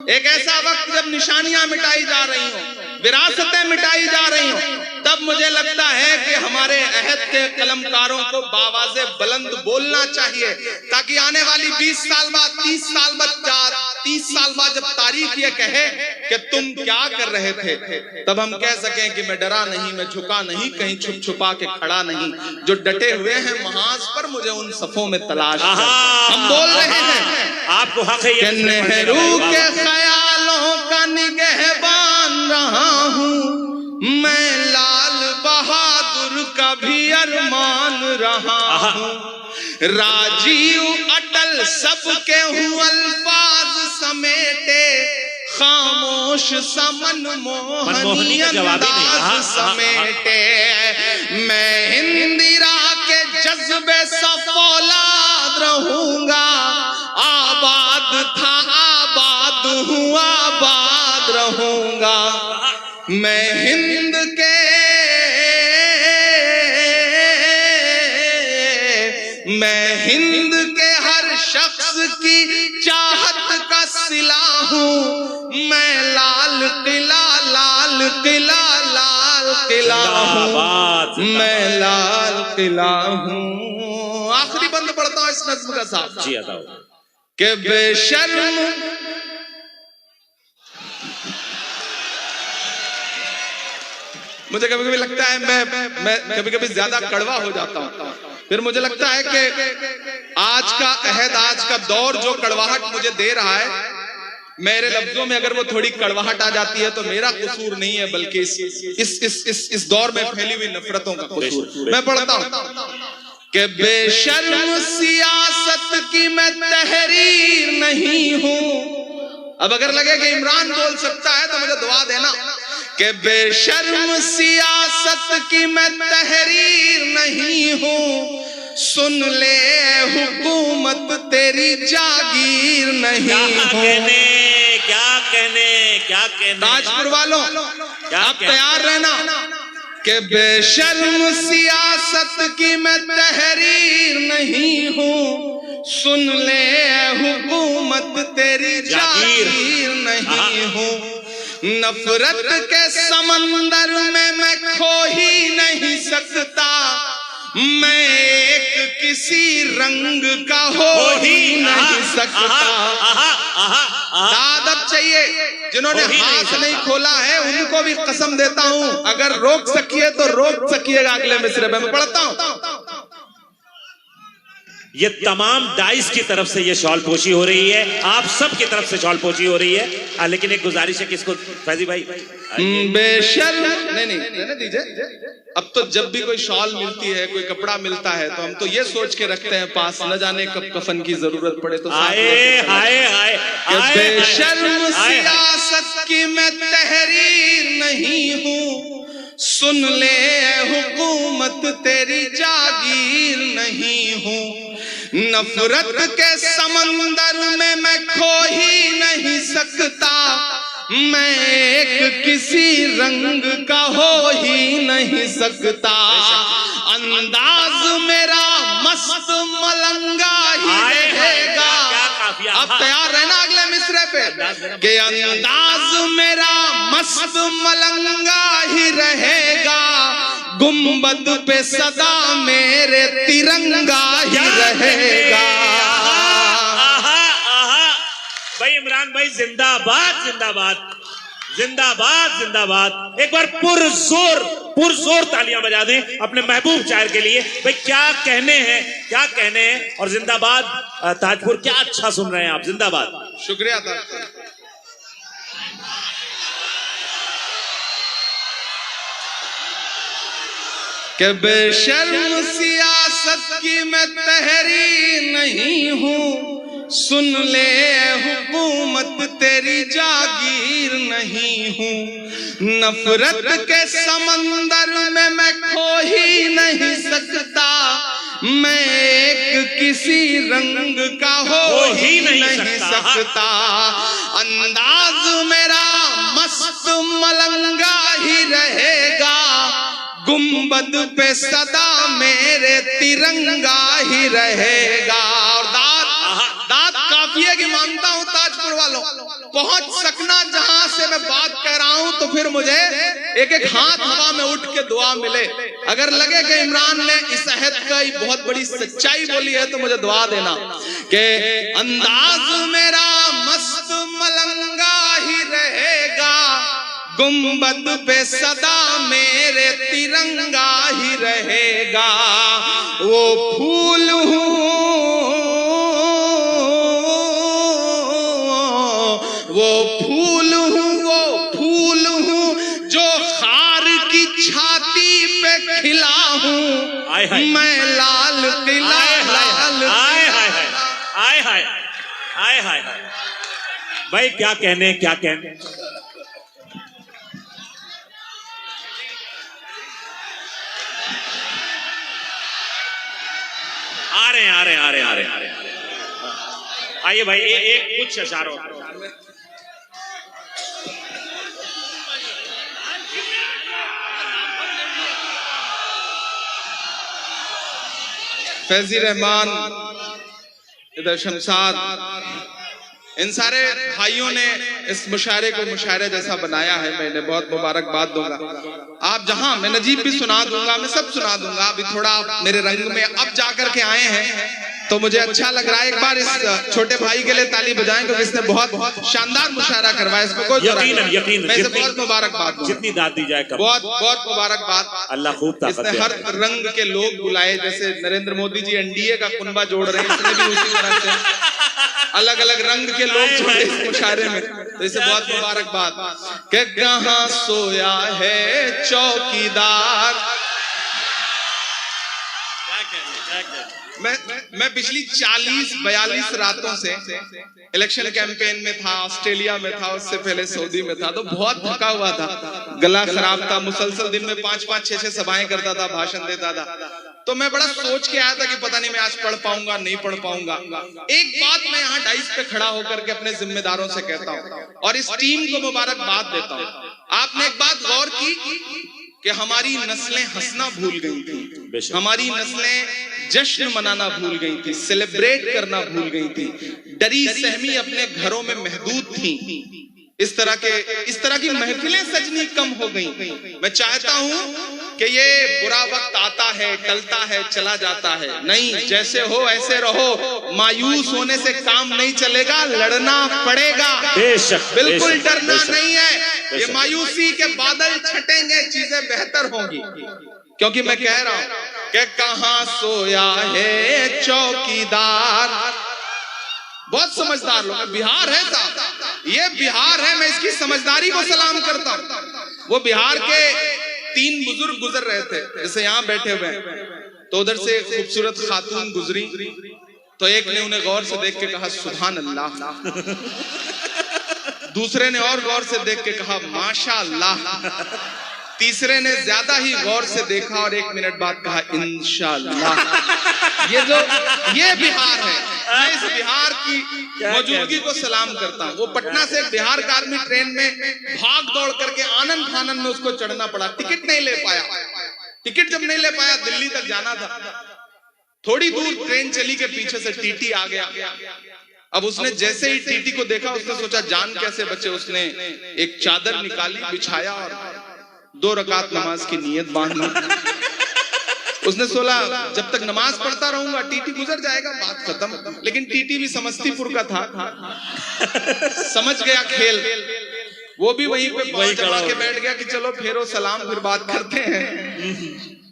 एक ऐसा वक्त जब निशानियां मिटाई जा रही हो, विरासतें मिटाई जा रही हो, तब मुझे लगता है कि हमारे अहद के कलमकारों को बावाज़े बुलंद बोलना चाहिए, ताकि आने वाली 20 साल बाद, 30 साल बाद जब तारीख ये कहे कि तुम क्या कर रहे थे, तब हम कह सकें कि मैं डरा नहीं, मैं झुका नहीं, कहीं छुप छुपा के खड़ा नहीं। जो डटे हुए हैं महाज पर, मुझे उन सफों में तलाश है। हम बोल रहे हैं, आपको हक है कि नेहरू के ख्यालों का निगहबान रहा हूँ मैं, लाल बहादुर का भी अरमान रहा हूँ, राजीव अटल सबके हूँ अल्फाज समेटे, खामोश समन मोहनी अंदाज समेटे, मैं इंदिरा के जज्बे सा फौलाद रहूंगा, आबाद था आबाद हूँ आबाद रहूंगा, मैं हिंद के हर शख्स की चाहत का सिला हूँ, मैं लाल किला लाल किला लाल किला हूँ, मैं लाल किला हूँ। आखिरी बंद पढ़ता हूँ इस नज्म का साथ जी आता के बेशर्म मुझे कभी कभी लगता है मैं कभी कभी ज्यादा कड़वा हो जाता हूँ, फिर मुझे लगता है कि आज का अहद, आज का दौर जो कड़वाहट मुझे दे रहा है, मेरे लफ्जों में अगर वो थोड़ी कड़वाहट आ जाती है तो मेरा कसूर नहीं है, बल्कि इस दौर में फैली हुई नफरतों का कसूर। मैं पढ़ता हूँ कि बेशर्म सियासत की मैं तहरीर नहीं हूँ। अब अगर लगे कि इमरान बोल सकता है तो मुझे दुआ देना कि बेशर्म सियासत की मैं तहरीर नहीं हूँ, सुन ले हुकूमत तेरी जागीर नहीं हूँ। क्या कहने ताजपुर वालों, आप तैयार रहना कि बेशर्म सियासत की मैं तहरीर नहीं हूँ, सुन ले हुकूमत तेरी जागीर नहीं हूँ, नफरत के समंदर में मैं खो ही नहीं सकता, मैं एक किसी रंग का हो ही नहीं सकता। दादब चाहिए, जिन्होंने हाथ नहीं खोला है उनको भी कसम देता हूं, अगर रोक सकिए तो रोक सकिएगा अगले मिसरे में। मैं पढ़ता हूं, ये तमाम डाइस की तरफ से ये शॉल पोशी हो रही है, आप सब की तरफ से शॉल पोशी हो रही है, लेकिन एक गुजारिश है कि इसको फैजी भाई बेशर्म नहीं दीजिए। अब तो जब भी कोई शॉल मिलती है, कोई कपड़ा मिलता है, तो हम तो ये सोच के रखते हैं पास, न जाने कब कफन की जरूरत पड़े तो बेशर्म सियासत की मैं तहरीर नहीं हूँ, सुन ले हुकूमत तेरी जागीर नहीं हूँ, नफरत के समंदर में मैं खो ही नहीं सकता, मैं एक किसी रंग का हो ही नहीं सकता, अंदाज मेरा मस्त मलंगा ही रहेगा। अब तैयार रहना अगले मिसरे पे कि अंदाज मेरा मस्त मलंगा ही रहेगा, गुंबद पे सदा मेरे तिरंगा ही रहेगा। भाई इमरान भाई जिंदाबाद जिंदाबाद जिंदाबाद जिंदाबाद। एक बार पुरजोर तालियां बजा दें अपने महबूब शायर के लिए। भाई क्या कहने हैं और जिंदाबाद ताजपुर, क्या अच्छा सुन रहे हैं आप, जिंदाबाद। शुक्रिया ताजपुर। कि बेशर्म सियासत की मैं तहरीर नहीं हूँ, सुन ले हुकूमत तेरी जागीर नहीं हूँ, नफरत के समंदर में मैं खो ही नहीं सकता, मैं एक किसी रंग का हो ही नहीं सकता, अंदाज मेरा मस्त मलंगा ही रहेगा, गुंबद पे सदा मेरे तिरंगा ही रहेगा। और दाद काफिये की मानता हूं ताजपुर वालों, पहुंच सकना जहां से मैं बात कह रहा हूं, तो फिर मुझे एक एक हाथ हवा में उठ के दुआ मिले। अगर लगे कि इमरान ने इस अहद का बहुत बड़ी सच्चाई बोली है तो मुझे दुआ देना कि अंदाज मेरा मस्त मलंगा ही रहेगा, गुंबद पे सदा मेरे तिरंगा ही रहेगा। वो फूल हूँ, वो फूल हूँ, वो फूल हूँ जो खार की छाती पे खिला हूँ। मैं लाल किला लाल। आय हाय आय हाय आय हाय भाई, क्या कहने क्या कहने। आ रहे आइए भाई, एक कुछ अशारों फैजी रहमान, इधर शमशाद, इन सारे भाइयों ने इस मुशायरे को मुशायरे जैसा बनाया है। मैं इन्हें बहुत मुबारकबाद दूंगा। आप जहां, मैं नजीब भी सुना दूंगा, मैं सब सुना दूंगा। अभी थोड़ा मेरे रंग में अब जाकर के आए हैं तो मुझे अच्छा लग रहा है। एक बार इस छोटे भाई के लिए ताली बजाएं क्योंकि इसने बहुत शानदार मुशायरा करवाया। इसमें कोई यकीन, मैं इसे बहुत मुबारकबाद, जितनी दाद दी जाए कम। बहुत मुबारकबाद। अल्लाह खूब ताकत दे। इसने हर रंग के लोग बुलाए, जैसे नरेंद्र मोदी जी एनडीए का कुनबा जोड़ रहे हैं, इसने भी उसी तरह से अलग अलग रंग के लोग जोड़े इस मुशायरे में, तो इसे बहुत मुबारकबाद। कि कहां सोया है चौकीदार। मैं पिछली 40-42 रातों से इलेक्शन कैंपेन में था, ऑस्ट्रेलिया में था, उससे पहले सऊदी में था, तो बहुत थका हुआ था, गला खराब था, मुसलसल दिन में 5-5, 6-6 सभाएं करता था, भाषण देता था। तो मैं बड़ा सोच के आया था कि पता नहीं मैं आज पढ़ पाऊंगा नहीं पढ़ पाऊंगा। एक बात मैं यहाँ डाइस पे खड़ा होकर के अपने जिम्मेदारों से कहता हूँ और इस टीम को मुबारकबाद देता हूँ। आपने एक बात गौर की कि हमारी नस्लें हंसना भूल गई थी, हमारी नस्लें जश्न मनाना भूल गई थी, सेलिब्रेट करना भूल गई थी, डरी सहमी अपने घरों में महदूद थी। इस तरह की महफिलें सजनी कम हो गई। मैं चाहता हूं कि ये बुरा वक्त आता है, टलता है, चला जाता है, नहीं, जैसे हो ऐसे रहो। मायूस होने से काम नहीं चलेगा, लड़ना पड़ेगा। बिल्कुल डरना नहीं है। ये मायूसी के बादल छटेंगे, चीजें बेहतर होंगी। क्योंकि मैं कह रहा हूं कि कहां सोया है चौकीदार। बहुत समझदार लोग हैं। बिहार है साहब, ये बिहार है। मैं इसकी समझदारी को सलाम करता हूं। वो बिहार के 3 बुजुर्ग गुजर रहे थे, जैसे यहाँ बैठे हुए हैं, तो उधर से खूबसूरत खातून गुजरी, तो एक ने उन्हें गौर से देख के कहा सुभान अल्लाह। दूसरे ने और गौर से देख के कहा माशाअल्लाह। तीसरे ने ज्यादा ही गौर से देखा और 1 मिनट बाद कहा इंशाअल्लाह। ये बिहार है। मैं इस बिहार की मौजूदगी को सलाम करता हूँ। वो पटना से एक बिहार का आदमी ट्रेन में भाग दौड़ करके आनंद फानंद में उसको चढ़ना पड़ा, टिकट नहीं ले पाया। टिकट जब नहीं ले पाया, दिल्ली तक जाना था, थोड़ी दूर ट्रेन चली के पीछे से टीटी आ गया। अब उसने जैसे ही टीटी को देखा, उसने सोचा जान कैसे बचे। उसने एक चादर निकाली, बिछाया और 2 रकात नमाज की नियत बांध ली। उसने सोचा जब तक नमाज पढ़ता रहूंगा टीटी गुजर जाएगा, बात खत्म। लेकिन टीटी भी समस्तीपुर का था, समझ गया खेल। वो भी वहीं पे पांव जमा के बैठ गया कि चलो फेरो सलाम, फिर बात करते हैं।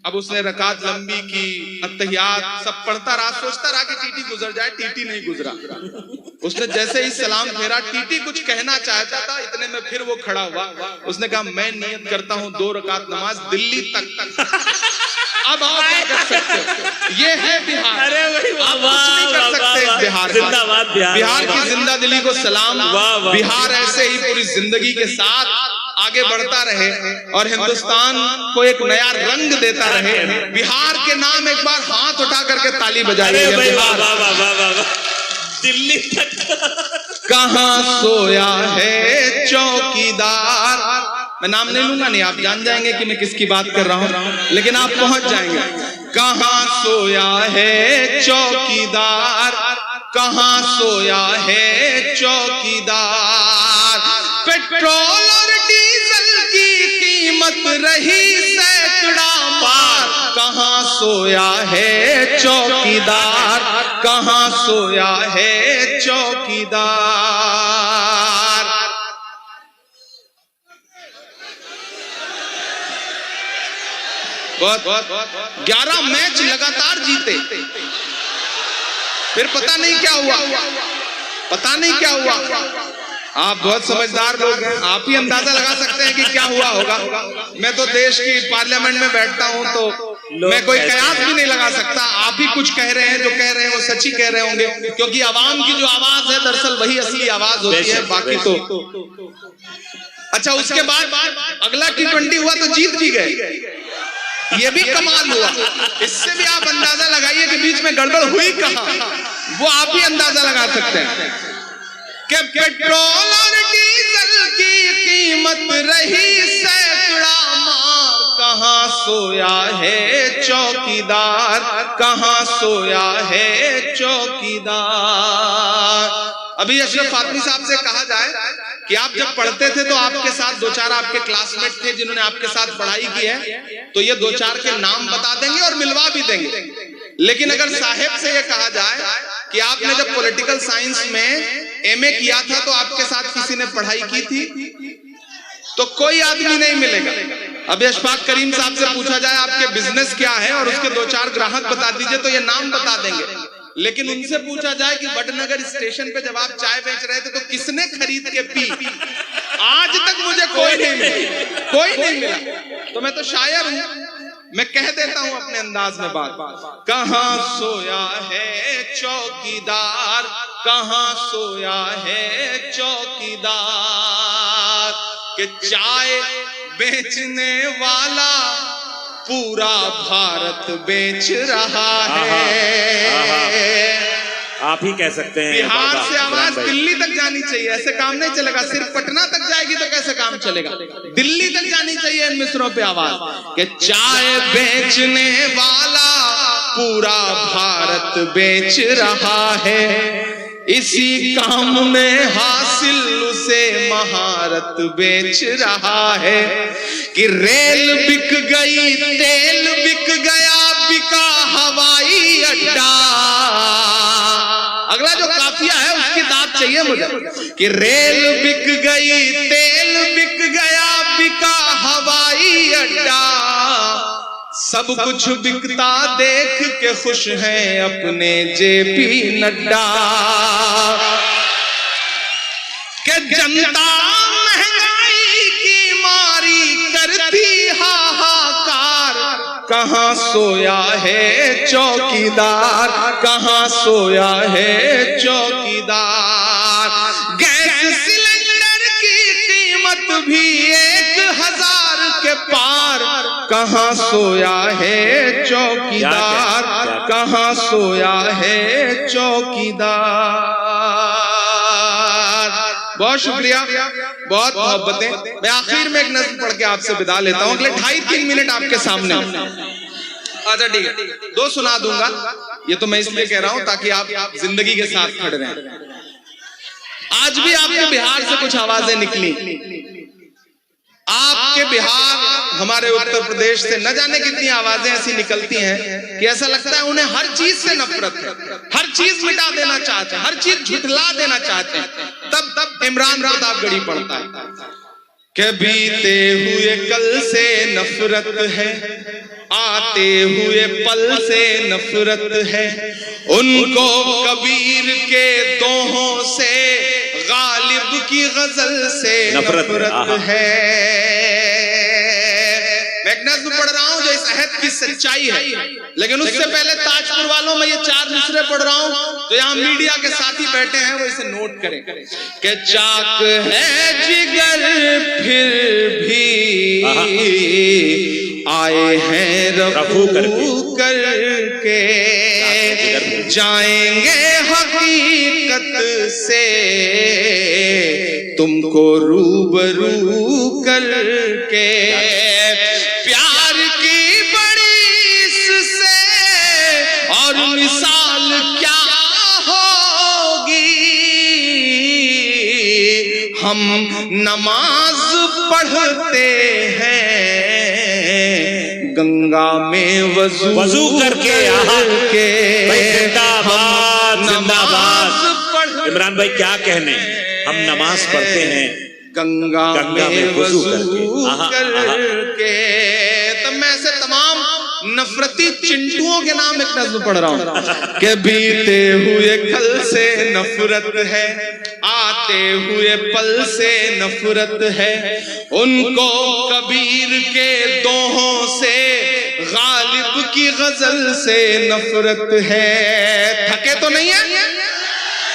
अब उसने रकात लंबी की, अत्तहियात सब पढ़ता रहा, सोचता रहा कि टीटी गुजर जाए। टीटी नहीं गुजरा। उसने जैसे ही सलाम फेरा, टीटी कुछ कहना चाहता था, इतने में फिर वो खड़ा हुआ। उसने कहा मैं नियत करता हूँ 2 रकात नमाज दिल्ली तक। अब आप क्या कर सकते हो? ये है बिहार। अरे आप कुछ नहीं कर सकते इस बिहार का। जिंदाबाद बिहार। बिहार की जिंदा दिली को सलाम। बिहार ऐसे ही पूरी जिंदगी के साथ आगे बढ़ता रहे और हिंदुस्तान को एक नया रंग देता रहे। बिहार के नाम एक बार हाथ उठा करके ताली बजाइए। दिल्ली तक कहां सोया है चौकीदार। मैं नाम नहीं लूंगा, नहीं, आप जान जाएंगे कि मैं किसकी बात कर रहा हूं, लेकिन आप पहुंच जाएंगे। कहां सोया है चौकीदार, कहां सोया है चौकीदार। कीमत रही सैकड़ा बार, कहाँ सोया है चौकीदार, कहाँ सोया है चौकीदार। बहुत 11 मैच लगातार जीते, फिर पता नहीं क्या हुआ, पता नहीं क्या हुआ। आप बहुत समझदार लोग हैं, आप ही अंदाजा लगा सकते हैं कि क्या हुआ होगा। मैं तो देश की पार्लियामेंट में बैठता हूं तो मैं कोई कयास भी नहीं लगा सकता। आप ही कुछ कह रहे हैं, जो कह रहे हैं वो सच ही कह रहे होंगे, क्योंकि आवाम की जो आवाज है दरअसल वही असली आवाज होती है, बाकी तो। अच्छा, उसके बाद अगला T20 हुआ तो जीत भी गए, ये भी कमाल हुआ। इससे भी आप अंदाजा लगाइए कि बीच में गड़बड़ हुई कहां, वो आप ही अंदाजा लगा सकते हैं कि पेट्रोल और डीजल की कीमत रही सैकड़ा मार, कहां सोया है चौकीदार, कहां सोया है चौकीदार। अभी अशरफ फातमी साहब से कहा जाए कि आप जब पढ़ते थे तो आपके साथ 2-4 आपके क्लासमेट थे जिन्होंने आपके साथ पढ़ाई की है, तो ये 2-4 के नाम बता देंगे और मिलवा भी देंगे। लेकिन अगर साहेब से ये कहा जाए कि आपने जब पॉलिटिकल साइंस में MA किया था तो आपके साथ किसी ने पढ़ाई की थी, तो कोई आदमी नहीं मिलेगा। अभी अशफाक करीम साहब से पूछा जाए आपके बिजनेस क्या है और उसके 2-4 ग्राहक बता दीजिए तो ये नाम बता देंगे। लेकिन उनसे पूछा जाए कि वडनगर स्टेशन पे जब आप चाय बेच रहे थे तो किसने खरीद के पी, आज तक मुझे कोई नहीं मिला, कोई नहीं मिला। तो मैं तो शायर हूं, मैं कह देता हूं अपने अंदाज में बात। कहां सोया है चौकीदार, कहां सोया है चौकीदार, कि चाय बेचने वाला पूरा भारत बेच रहा है। आप ही कह सकते हैं। बिहार से आवाज दिल्ली तक जानी चाहिए, ऐसे काम नहीं चलेगा। सिर्फ पटना तक जाएगी तो कैसे काम चलेगा, दिल्ली तक जानी चाहिए इन मिसरों पे आवाज कि चाय बेचने वाला पूरा भारत बेच रहा है, इसी काम में हासिल उसे महारत बेच रहा है, कि रेल बिक गई, तेल बिक गया, बिका हवाई अड्डा। अगला जो काफिया है उसकी दाद चाहिए मुझे, कि रेल बिक गई, तेल बिक गया, बिका हवाई अड्डा, सब कुछ बिकता देख के खुश हैं अपने JP नड्डा, के जनता महंगाई की मारी करती हाहाकार, कहां सोया है चौकीदार, कहां सोया है चौकीदार। गैस सिलेंडर की कीमत भी 1000 के पार, कहां सोया है चौकीदार, कहां सोया है चौकीदार। बहुत शुक्रिया, बहुत मोहब्बतें। मैं आखिर में एक नज़्म पढ़ के आपसे विदा लेता हूं, अगले 2.5-3 मिनट आपके सामने। अच्छा ठीक है, 2 सुना दूंगा, ये तो मैं इसलिए कह रहा हूं ताकि आप जिंदगी के साथ खड़े रहें। आज भी आपके बिहार से कुछ आवाजें निकली, आपके बिहार, हमारे उत्तर प्रदेश से न जाने कितनी आवाजें ऐसी निकलती हैं कि ऐसा लगता है उन्हें हर चीज से नफरत है, हर चीज मिटा देना चाहते हैं, हर चीज झुठला देना चाहते हैं। तब इमरान प्रतापगढ़ी पढ़ता है कि बीते हुए कल से नफरत है, आते हुए पल से नफरत है, उनको कबीर के दोहों से, गालिब की गजल से नफरत है। मैं एक नज़्म पढ़ रहा हूं जो इस अहद की सच्चाई है, लेकिन उससे पहले ताजपुर वालों में ये 4 मिसरे पढ़ रहा हूं जो यहाँ मीडिया के साथी बैठे हैं वो इसे नोट करें कि चाक है जिगर फिर भी आए हैं रफू करके, जाएंगे हकीकत से तुमको रूबरू करके, प्यार की बड़ी इससे और मिसाल क्या होगी, हम नमाज पढ़ते हैं गंगा में वजू करके भाई जिंदाबाद जिंदाबाद। इमरान भाई क्या कहने, हम नमाज पढ़ते हैं गंगा में वजू करके। तो मैं ऐसे तमाम नफरती चिंटुओं के नाम एक नज़्म पढ़ रहा हूँ कि बीते हुए कल से नफरत है, आते हुए पल से नफरत है, उनको कबीर के दोहों से, गालिब की गजल से नफरत है। थके तो नहीं है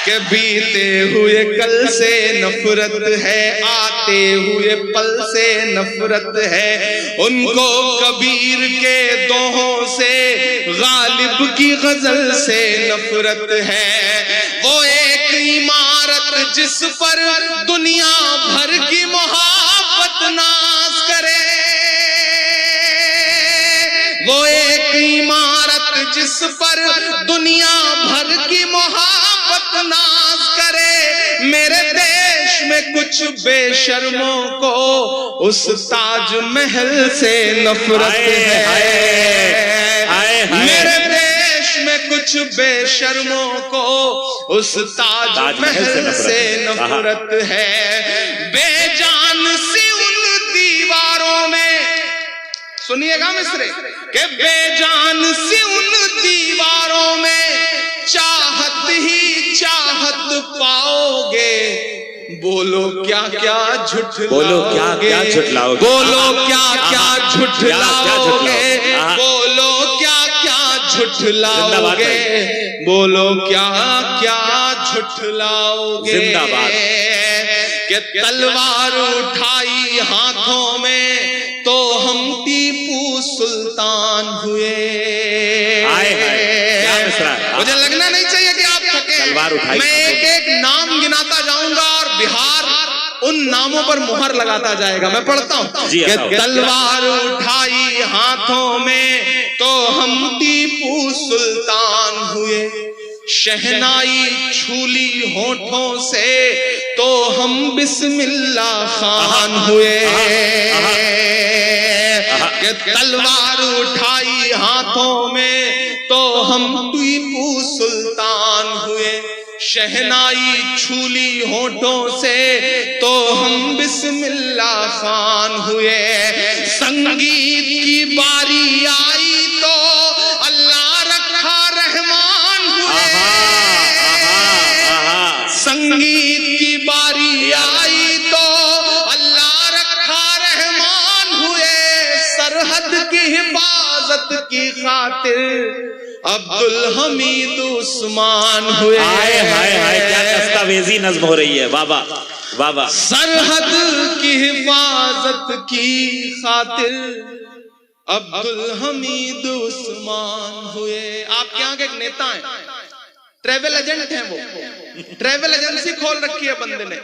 कि बीते हुए कल से नफरत है, आते हुए पल से नफरत है, उनको कबीर के दोहों से, गालिब की गजल से नफरत है। वो एक इमारत जिस पर दुनिया भर की मोहब्बत नाज करे, वो एक इमारत जिस पर दुनिया भर की मोहब्बत नाज करे। मेरे देश में कुछ बेशर्मों को उस ताजमहल से नफरत है। मेरे देश में कुछ बेशर्मों को उस ताजमहल से नफरत है। बेजान सी उन दीवारों में, सुनिएगा मिस्रे, के बेजान सी उन दीवारों में चाहत ही चाहत पाओगे। बोलो क्या क्या झुठलाओगे, बोलो क्या क्या झुठलाओगे, बोलो क्या क्या झुठलाओगे, बोलो क्या क्या झुठलाओगे, बोलो क्या क्या झुठलाओगे। जिंदाबाद। कि तलवार उठाई हाथों में तो हम टीपू सुल्तान हुए। मुझे लगना नहीं चाहिए कि आप थके। मैं एक एक नाम गिनाता जाऊंगा और बिहार उन नामों पर मुहर लगाता जाएगा। मैं पढ़ता हूँ कि तलवार उठाई हाथों में तो हम टीपू सुल्तान हुए, शहनाई छूली होठों से तो हम बिस्मिल्लाह खान हुए। कि तलवार उठाई हाथों में तो हम टीपू सुल्तान हुए, शहनाई छूली होठों से तो हम बिस्मिल्लाह खान हुए। संगीत की बारी आई तो अल्लाह रखा रहमान हुए, संगीत की बारी आई तो अल्लाह रखा रहमान हुए। सरहद की हिफाजत की खातिर अब्दुल हमीद उस्मान हुए। हाय हाय हाय, क्या दस्तावेजी नज्म हो रही है। वाह वाह। सरहद की हिफाजत की खातिर अब्दुल हमीद उस्मान हुए। आपके यहाँ के एक नेता हैं, ट्रेवल एजेंट हैं, वो ट्रेवल एजेंसी खोल रखी है बंदे ने।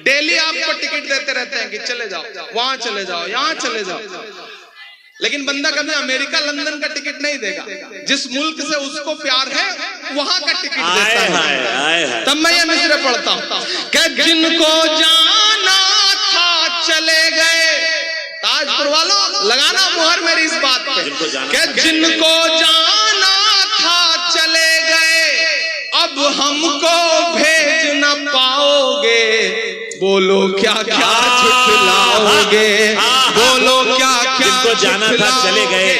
डेली आपको टिकट देते रहते हैं कि चले जाओ, वहां चले जाओ, यहाँ चले जाओ, लेकिन बंदा कभी अमेरिका लंदन का टिकट नहीं देगा। जिस मुल्क से उसको प्यार है वहां का टिकट देता है। तब मैं ये मिसरे पढ़ता हूं कि जिनको जाना था चले गए। ताजपुर वालों लगाना मुहर मेरी इस बात पे कि जिनको जाना था चले गए, अब हमको भेज न पाओगे। बोलो क्या क्या झुठलाओगे, बोलो क्या क्या जाना था चले गए,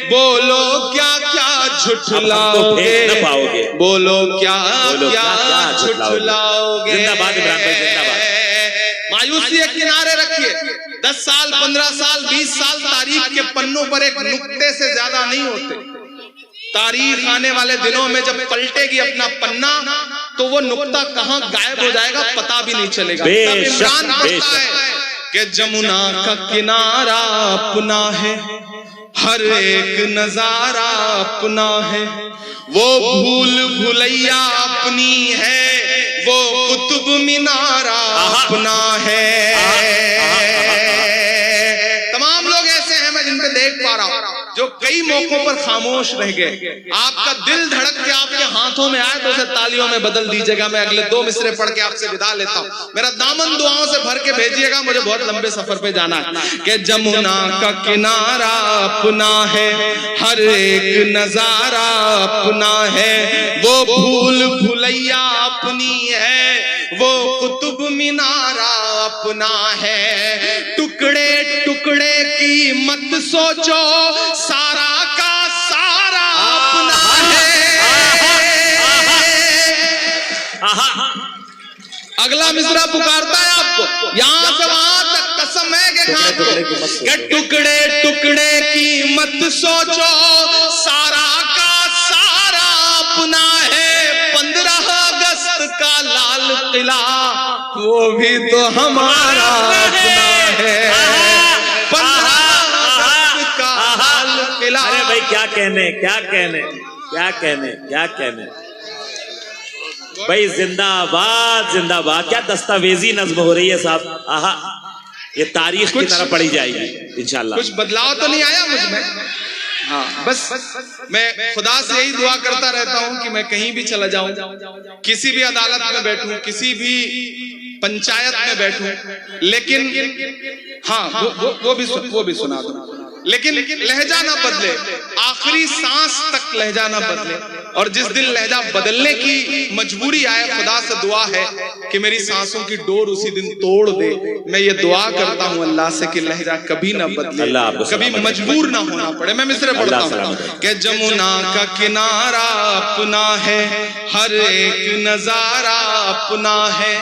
बोलो क्या क्या झुठलाओगे, बोलो क्या क्या झुठलाओगे। जिंदाबाद इमरान भाई, जिंदाबाद। मायूसी एक किनारे रखिए। 10 साल 15 साल 20 साल तारीख के पन्नों पर एक नुक्ते से ज्यादा नहीं होते। तारीख आने वाले दिनों में जब पलटेगी अपना पन्ना तो वो नुक्ता कहां गायब हो जाएगा पता भी नहीं चलेगा। तब इमरान पढ़ता है कि जमुना का किनारा अपना है, हर एक नजारा अपना है, वो भूल भुलैया अपनी है, वो कुतुब मीनारा अपना है। तमाम लोग ऐसे हैं मैं जिन पे देख पा रहा हूं जो कई कई मौकों पर खामोश रह गए। आपका दिल धड़क के आपके हाथों में आए तो उसे तालियों में बदल दीजिएगा। मैं अगले 2 मिसरे पढ़ के आपसे विदा लेता हूँ। मेरा दामन दुआओं से भर के भेजिएगा, मुझे बहुत लंबे सफर पे जाना है। कि जमुना का किनारा अपना है, हर एक नजारा अपना है, वो भूल भुलैया अपनी है, वो कुतुब मीनारा अपना है। टुकड़े टुकड़े की मत सोचो, सारा का सारा अपना है। अगला मिसरा पुकारता है आपको, यहां से वहां तक कसम है कि टुकड़े टुकड़े की मत सोचो, सारा का सारा अपना है। 15 अगस्त का लाल किला वो भी तो हमारा अपना है। 15 अगस्त का लाल किला। अरे भाई क्या कहने, क्या कहने, क्या कहने, क्या कहने भाई। जिंदाबाद जिंदाबाद। क्या दस्तावेजी नज्म हो रही है साहब। आहा, ये तारीख की तरह पढ़ी जाएगी इंशाल्लाह। कुछ बदलाव तो नहीं आया मुझ में। हाँ, बस मैं खुदा से यही दुआ करता रहता हूँ कि मैं कहीं भी चला जाऊं, किसी भी अदालत में बैठूं, किसी भी पंचायत में बैठूं, लेकिन हाँ वो भी सुना दूं, लेकिन लहजा ना बदले, आखिरी सांस तक लहजा ना बदले। और जिस दिन लहजा बदलने की मजबूरी आए, खुदा से दुआ है कि मेरी सांसों की डोर उसी दिन तोड़ दे। मैं ये दुआ करता हूँ अल्लाह से कि लहजा कभी ना बदले, कभी मजबूर ना होना पड़े। मैं मिसरे पढ़ता हूँ कि जमुना का किनारा अपना है, हर एक नजारा अपना है,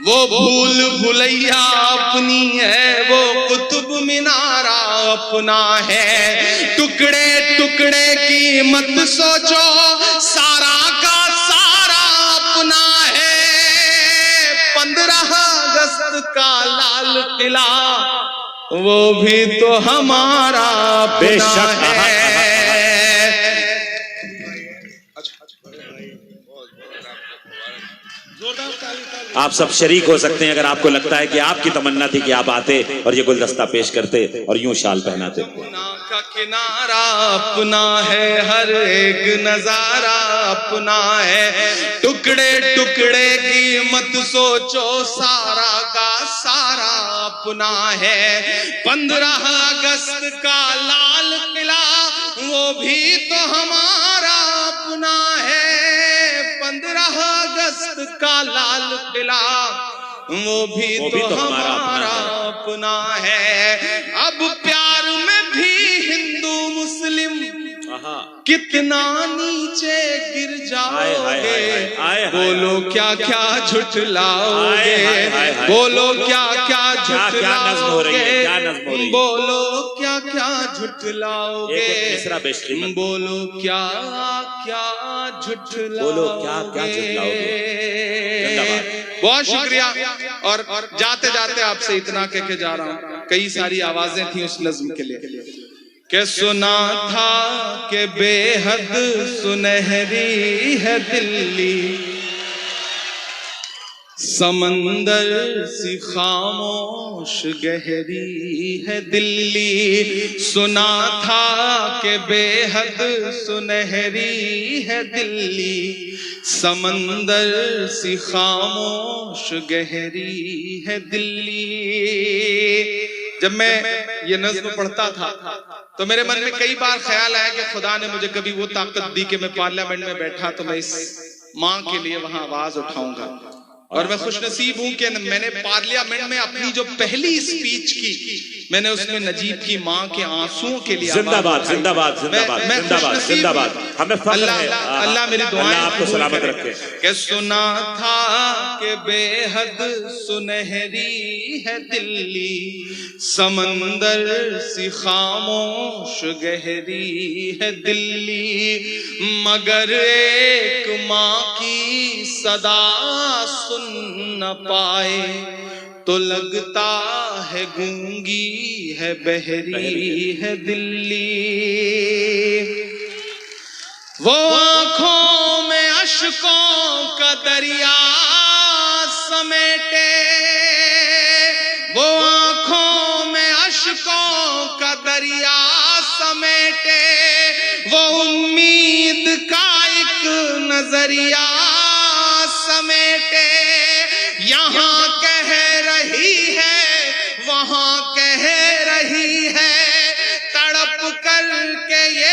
वो भूल भुलैया अपनी है, वो कुतुब मीनारा अपना है। टुकड़े टुकड़े की मत सोचो, सारा का सारा अपना है। 15 अगस्त का लाल किला वो भी तो हमारा अपना है। आप सब शरीक हो सकते हैं अगर आपको लगता है कि आपकी तमन्ना थी कि आप आते और ये गुलदस्ता पेश करते और यूं शाल पहनाते। जमुना का किनारा अपना है, हर एक नजारा अपना है। टुकड़े टुकड़े की मत सोचो, सारा का सारा अपना है। 15 अगस्त का लाल किला वो भी तो हमारा अपना है। 15 अगस्त का लाल किला वो भी तो हमारा अपना है। अब प्यार में भी हिंदू मुस्लिम कितना नीचे गिर जाओगे। बोलो क्या क्या झुठलाओगे, बोलो क्या क्या झुठलाओगे, बोलो क्या क्या झुठलाओगे, बोलो क्या क्या झुठलाओगे। बहुत शुक्रिया। और जाते जाते आपसे इतना कह के जा रहा हूँ, कई सारी आवाजें थी उस नज्म के लिए कि सुना था कि बेहद सुनहरी है दिल्ली, समंदर सी खामोश गहरी है दिल्ली। सुना था कि बेहद सुनहरी है दिल्ली, समंदर सी खामोश गहरी है दिल्ली। जब मैं ये नज्म पढ़ता था तो मेरे मन में कई बार ख्याल आया कि खुदा ने मुझे कभी वो ताकत दी कि मैं पार्लियामेंट में बैठा तो मैं इस माँ के लिए वहां आवाज उठाऊंगा। और मैं खुशनसीब हूं कि मैंने पार्लियामेंट में अपनी जो पहली स्पीच की, मैंने उसमें नजीब की माँ के आंसुओं के लिए जिंदाबाद जिंदाबाद जिंदाबाद जिंदाबाद जिंदाबाद। हमें फख्र है। अल्लाह मेरी दुआएं आपको सलामत रखे। कि सुना था कि बेहद सुनहरी है दिल्ली, समंदर सी खामोश गहरी है दिल्ली, मगर एक माँ की सदा सुन न पाए तो लगता है गूंगी है बहरी है दिल्ली। वो आंखों में अश्कों का दरिया समेटे, वो आंखों में अश्कों का दरिया समेटे, वो उम्मीद का एक नजरिया समेटे, यहाँ कह रही है वहां कह रही है, तड़प कर के ये